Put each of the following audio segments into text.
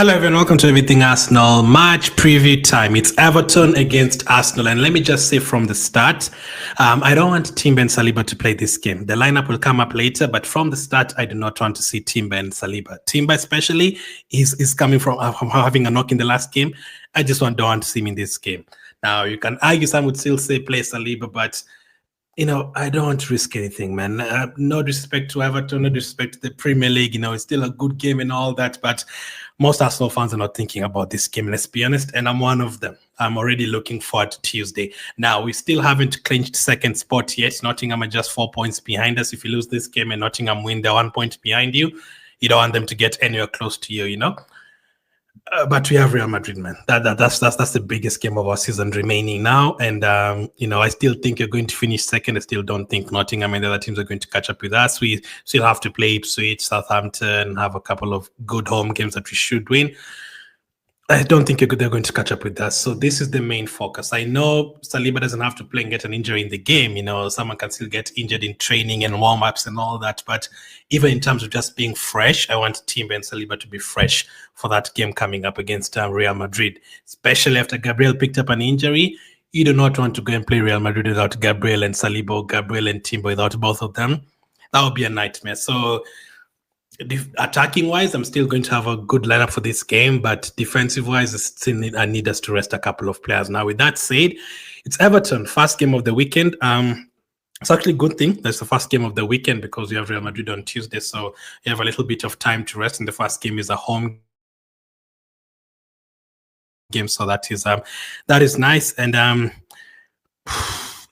Hello everyone, welcome to Everything Arsenal match preview time. It's Everton against Arsenal, and let me just say from the start, I don't want Timber and Saliba to play this game. The lineup will come up later, but from the start, I do not want to see Timber and Saliba. Timber especially is coming from having a knock in the last game. I just don't want to see him in this game. Now, you can argue, some would still say play Saliba, but I don't want to risk anything, man. No disrespect to Everton, no disrespect to the Premier League. It's still a good game and all that, but most Arsenal fans are not thinking about this game, let's be honest, and I'm one of them. I'm already looking forward to Tuesday. Now, we still haven't clinched second spot yet. Nottingham are just 4 points behind us. If you lose this game and Nottingham win, they're 1 point behind you. You don't want them to get anywhere close to you, but we have Real Madrid, man. That's the biggest game of our season remaining now. And, I still think you're going to finish second. I still don't think Nottingham and the other teams are going to catch up with us. We still have to play Ipswich, Southampton, have a couple of good home games that we should win. I don't think they're going to catch up with us. So this is the main focus. I know Saliba doesn't have to play and get an injury in the game. Someone can still get injured in training and warm-ups and all that. But even in terms of just being fresh, I want Timber and Saliba to be fresh for that game coming up against Real Madrid, especially after Gabriel picked up an injury. You do not want to go and play Real Madrid without Gabriel and Saliba, or Gabriel and Timber without both of them. That would be a nightmare. So attacking wise, I'm still going to have a good lineup for this game, but defensive wise, I need us to rest a couple of players. Now, with that said, it's Everton, first game of the weekend. It's actually a good thing that's the first game of the weekend because you have Real Madrid on Tuesday, so you have a little bit of time to rest. And the first game is a home game, so that is nice. And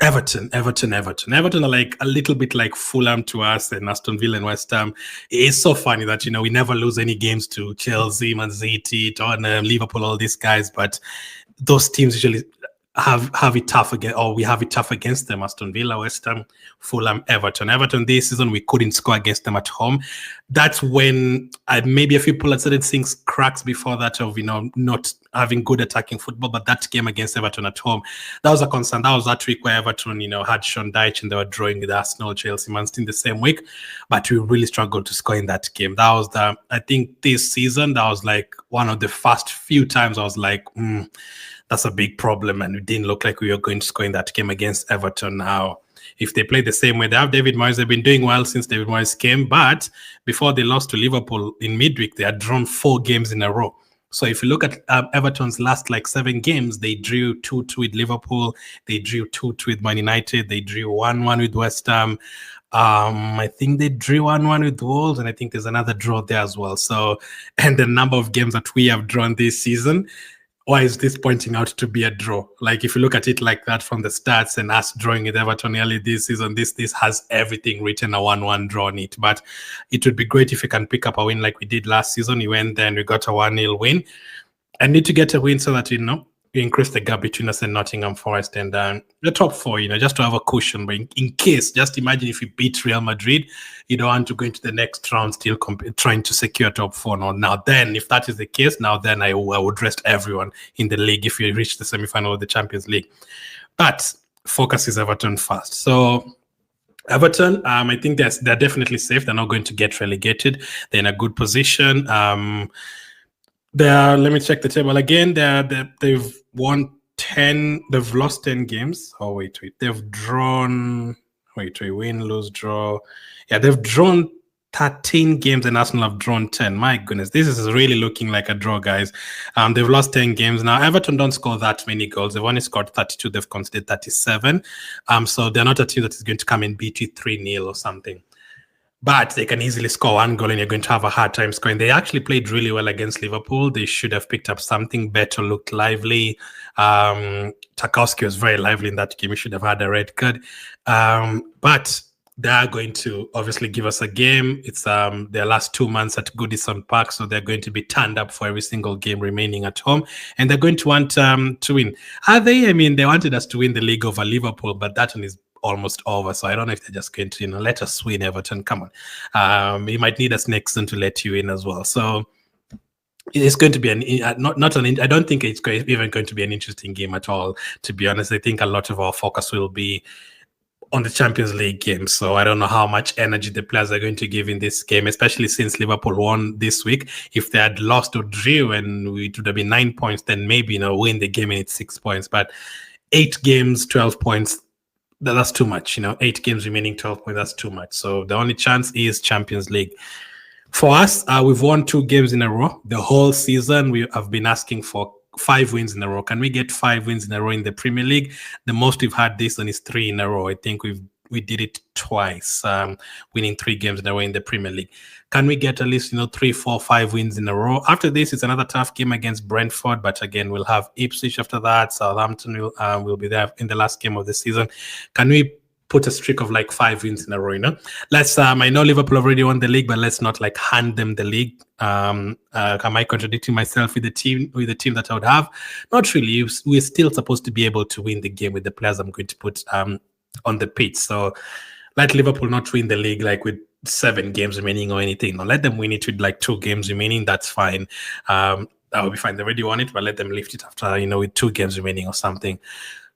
Everton are like a little bit like Fulham to us and Aston Villa and West Ham. It's so funny that, we never lose any games to Chelsea, Man City, Tottenham, Liverpool, all these guys, but those teams usually have it tough again, or we have it tough against them. Aston Villa, West Ham, Fulham, Everton. Everton this season, we couldn't score against them at home. That's when maybe a few people had started seeing cracks before that of, not having good attacking football. But that game against Everton at home, that was a concern. That was that week where Everton, had Sean Dyche and they were drawing with Arsenal, Chelsea, Man City in the same week. But we really struggled to score in that game. That was I think this season, that was like one of the first few times I was like, that's a big problem, and it didn't look like we were going to score in that game against Everton. Now, if they play the same way, they have David Moyes. They've been doing well since David Moyes came, but before they lost to Liverpool in midweek, they had drawn 4 games in a row. So if you look at Everton's last 7 games, they drew 2-2 with Liverpool, they drew 2-2 with Man United, they drew 1-1 with West Ham. I think they drew 1-1 with Wolves, and I think there's another draw there as well. So, and the number of games that we have drawn this season, why is this pointing out to be a draw? Like, if you look at it like that from the stats and us drawing with Everton early this season, this has everything written, a 1-1 draw on it. But it would be great if we can pick up a win like we did last season. We went there and we got a 1-0 win. I need to get a win so that, we increase the gap between us and Nottingham Forest and the top 4, just to have a cushion. But in case, just imagine if we beat Real Madrid, you don't want to go into the next round still trying to secure top 4. Now, then, if that is the case, then I would rest everyone in the league if we reach the semi-final of the Champions League. But focus is Everton first. So Everton, I think they're definitely safe. They're not going to get relegated. They're in a good position. Let me check the table again. They've won 10. They've lost 10 games. Oh, wait. They've drawn. Win, lose, draw. Yeah, they've drawn 13 games and Arsenal have drawn 10. My goodness, this is really looking like a draw, guys. They've lost 10 games. Now, Everton don't score that many goals. They've only scored 32. They've conceded 37. So they're not a team that is going to come and beat you 3-0 or something. But they can easily score 1 goal and you're going to have a hard time scoring. They actually played really well against Liverpool. They should have picked up something better, looked lively. Tarkowski was very lively in that game. He should have had a red card. But they are going to obviously give us a game. It's their last 2 months at Goodison Park, so they're going to be turned up for every single game remaining at home. And they're going to want to win. Are they? I mean, they wanted us to win the league over Liverpool, but that one is almost over, so I don't know if they're just going to let us win. Everton, come on, you might need us next season to let you in as well. So it's going to be I don't think it's even going to be an interesting game at all, to be honest. I think a lot of our focus will be on the Champions League game. So I don't know how much energy the players are going to give in this game, especially since Liverpool won this week. If they had lost or drew and it would have been 9 points, then maybe, win the game and it's 6 points. But 8 games, 12 points, that's too much. 8 games remaining, 12 points, that's too much. So the only chance is Champions League. For us, we've won 2 games in a row. The whole season, we have been asking for 5 wins in a row. Can we get 5 wins in a row in the Premier League? The most we've had this one is 3 in a row. I think we did it twice, winning 3 games in a row in the Premier League. Can we get at least 3, 4, 5 wins in a row? After this, it's another tough game against Brentford, but again, we'll have Ipswich after that. Southampton will be there in the last game of the season. Can we put a streak of like 5 wins in a row? Let's I know Liverpool already won the league, but let's not like hand them the league. Am I contradicting myself with the team that I would have? Not really. We're still supposed to be able to win the game with the players I'm going to put on the pitch. So let Liverpool not win the league like with 7 games remaining or anything. No, let them win it with like 2 games remaining. That's fine. That will be fine. They already won it, but let them lift it after with 2 games remaining or something.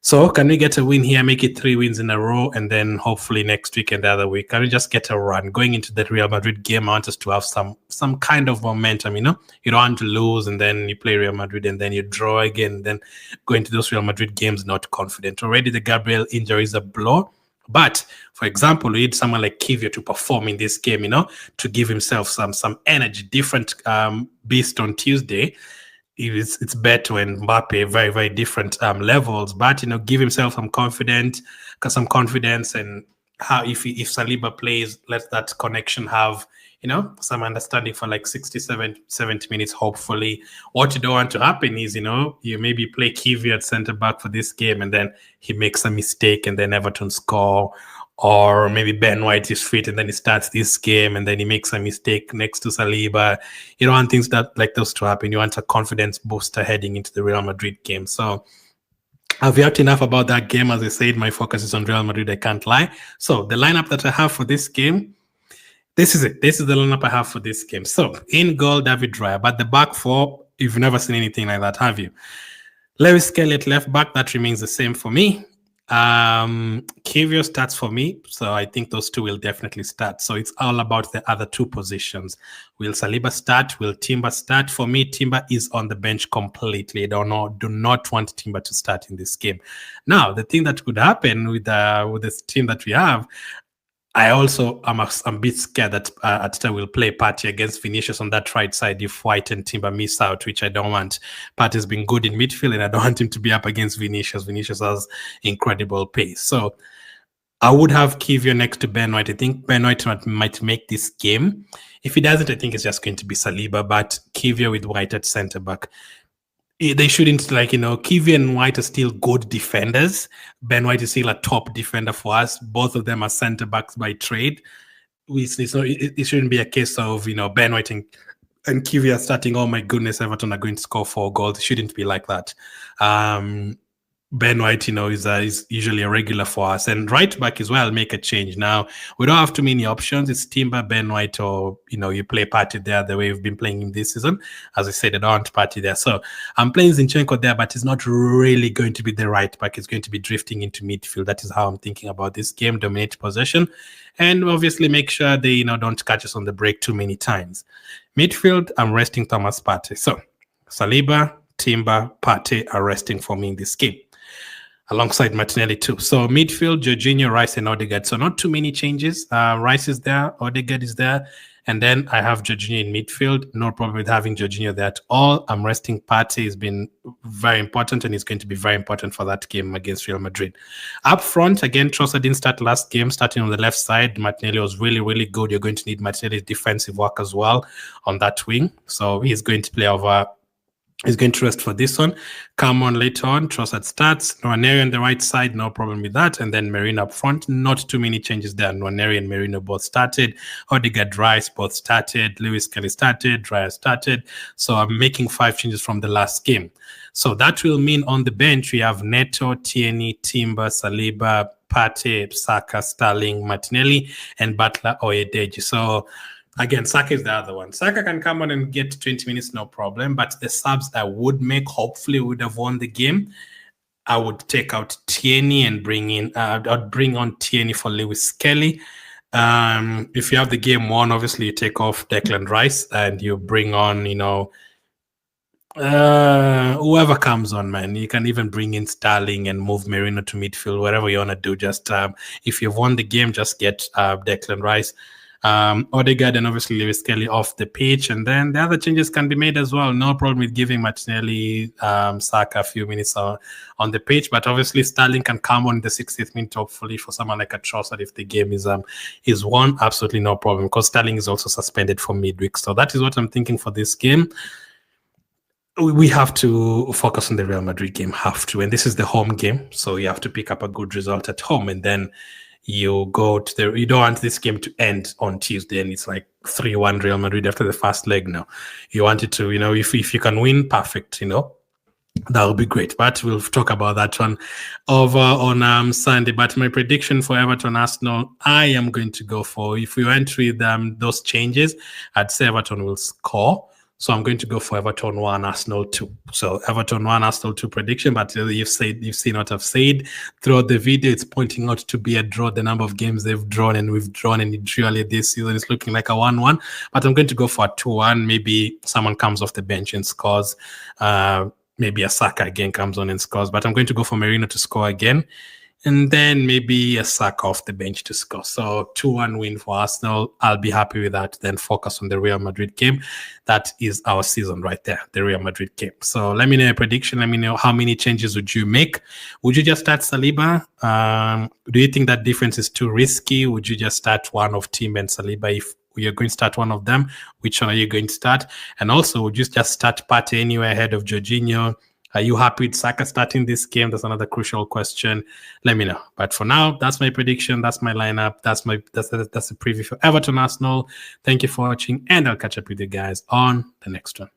So can we get a win here, make it 3 wins in a row, and then hopefully next week and the other week, can we just get a run? Going into the Real Madrid game, I want us to have some kind of momentum, You don't want to lose, and then you play Real Madrid, and then you draw again, and then go into those Real Madrid games not confident. Already the Gabriel injury is a blow. But, for example, we need someone like Kivior to perform in this game, to give himself some energy, different beast on Tuesday. It's Beto and Mbappe, very, very different levels, but give himself some confidence, and how if Saliba plays, let that connection have some understanding for like 67, 70 minutes. Hopefully, what you don't want to happen is you maybe play Kivior at centre back for this game, and then he makes a mistake, and then Everton score. Or maybe Ben White is fit and then he starts this game and then he makes a mistake next to Saliba. You don't want things like those to happen. You want a confidence booster heading into the Real Madrid game. So I've heard enough about that game. As I said, my focus is on Real Madrid. I can't lie. So the lineup that I have for this game, this is it. This is the lineup I have for this game. So in goal, David Raya. But the back four, you've never seen anything like that, have you? Lewis Kelly at left back, that remains the same for me. Kivior starts for me, so I think those 2 will definitely start. So it's all about the other 2 positions. Will Saliba start? Will Timber start? For me, Timber is on the bench completely. Do not want Timber to start in this game. Now, the thing that could happen with this team that we have, I also am a bit scared that Arteta will play Partey against Vinicius on that right side if White and Timber miss out, which I don't want. Partey's been good in midfield, and I don't want him to be up against Vinicius. Vinicius has incredible pace. So I would have Kivior next to Ben White. I think Ben White might make this game. If he doesn't, I think it's just going to be Saliba, but Kivior with White at centre back. They shouldn't Kivior and White are still good defenders. Ben White is still a top defender for us. Both of them are centre backs by trade. It shouldn't be a case of Ben White and Kivior starting. Oh my goodness, Everton are going to score 4 goals. It shouldn't be like that. Ben White, is usually a regular for us. And right back as well, make a change. Now, we don't have too many options. It's Timber, Ben White, or, you play Partey there the way we've been playing him this season. As I said, I don't want Partey there. So I'm playing Zinchenko there, but it's not really going to be the right back. It's going to be drifting into midfield. That is how I'm thinking about this game. Dominate possession. And obviously make sure they, don't catch us on the break too many times. Midfield, I'm resting Thomas Partey. So Saliba, Timber, Partey are resting for me in this game, alongside Martinelli too. So midfield, Jorginho, Rice, and Odegaard. So not too many changes. Rice is there, Odegaard is there, and then I have Jorginho in midfield. No problem with having Jorginho there at all. I'm resting Partey. Has been very important, and it's going to be very important for that game against Real Madrid. Up front, again, Trossard didn't start last game, starting on the left side. Martinelli was really, really good. You're going to need Martinelli's defensive work as well on that wing. So he's going to play over. He's going to rest for this one. Come on later on. Trossard starts. Nwaneri on the right side, no problem with that. And then Merino up front. Not too many changes there. Nwaneri and Merino both started. Odegaard, Rice both started. Lewis Kelly started. Raya started. So I'm making 5 changes from the last game. So that will mean on the bench, we have Neto, Tierney, Timber, Saliba, Partey, Saka, Sterling, Martinelli, and Butler Oyedeji. So again, Saka is the other one. Saka can come on and get 20 minutes, no problem. But the subs I would make, hopefully, would have won the game. I would take out Tierney and I'd bring on Tierney for Lewis Kelly. If you have the game won, obviously you take off Declan Rice and you bring on, whoever comes on, man. You can even bring in Sterling and move Merino to midfield, whatever you want to do. Just if you've won the game, just get Declan Rice, Odegaard, and obviously Lewis Kelly off the pitch, and then the other changes can be made as well. No problem with giving Martinelli, Saka a few minutes on the pitch, but obviously Sterling can come on in the 60th minute, hopefully for someone like a Trossard if the game is won. Absolutely no problem, because Sterling is also suspended for midweek. So that is what I'm thinking for this game. We have to focus on the Real Madrid game, and this is the home game, so you have to pick up a good result at home, and then you go to you don't want this game to end on Tuesday and it's like 3-1 Real Madrid after the first leg. No, you want it to, if you can win, perfect, that would be great. But we'll talk about that one over on Sunday. But my prediction for Everton Arsenal, I am going to go for, if we went with those changes, I'd say Everton will score. So I'm going to go for Everton 1, Arsenal 2. So Everton 1, Arsenal 2 prediction. But you've seen what I've said throughout the video. It's pointing out to be a draw. The number of games they've drawn and we've drawn, and it really this season is looking like a 1-1. But I'm going to go for a 2-1. Maybe someone comes off the bench and scores. Maybe a Saka again comes on and scores. But I'm going to go for Merino to score again. And then maybe a Saka off the bench to score. So 2-1 win for Arsenal. I'll be happy with that. Then focus on the Real Madrid game. That is our season right there, the Real Madrid game. So let me know your prediction. Let me know how many changes would you make. Would you just start Saliba? Do you think that difference is too risky? Would you just start one of Tim and Saliba if you're going to start one of them? Which one are you going to start? And also, would you just start Partey anywhere ahead of Jorginho? Are you happy with Saka starting this game? That's another crucial question. Let me know. But for now, that's my prediction. That's my lineup. That's a preview for Everton Arsenal. Thank you for watching, and I'll catch up with you guys on the next one.